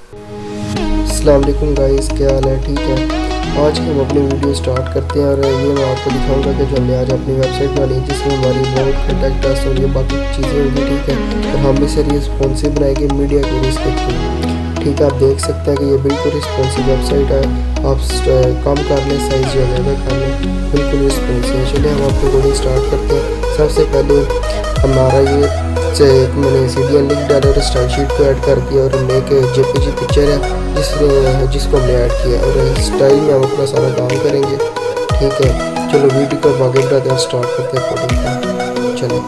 अस्सलाम वालेकुम गाइस, क्या हाल है? ठीक है। आज हम अपनी वीडियो स्टार्ट करते हैं और ये मैं आपको दिखाऊंगा कि जो हमने आज अपनी वेबसाइट बनाई है जिसमें हमारी बहुत कंटेक्ट अस होंगे, बाकी चीज़ें होंगी, ठीक है। और हम इसे रिस्पॉन्सिव बनाएंगे मीडिया के इसके थ्रू, ठीक है। आप देख सकते हैं कि ये बिल्कुल रिस्पॉन्सिव वेबसाइट है। आप कम कर लें साइज़ या ज़्यादा कर लें, बिल्कुल रिस्पॉन्सिव है। चलिए हम अपनी वीडियो स्टार्ट करते हैं। सबसे पहले हमारा ये मैंने सीडीएन लिंक डाला और स्टाइल शीट को ऐड कर दिया और हमने एक जेपीजी पिक्चर है जिसको हमने ऐड किया और स्टाइल में हम अपना सारा काम करेंगे, ठीक है। चलो वीडियो को आगे बढ़ाते हैं, स्टार्ट करते हैं कोडिंग का। चलो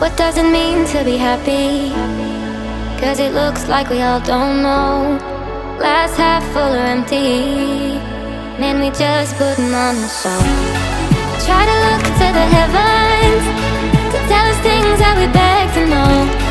What does it mean to be happy? Cause it looks like we all don't know. Glass half full or empty. Man, we just putting on a show. Try to look to the heavens to tell us things that we beg to know.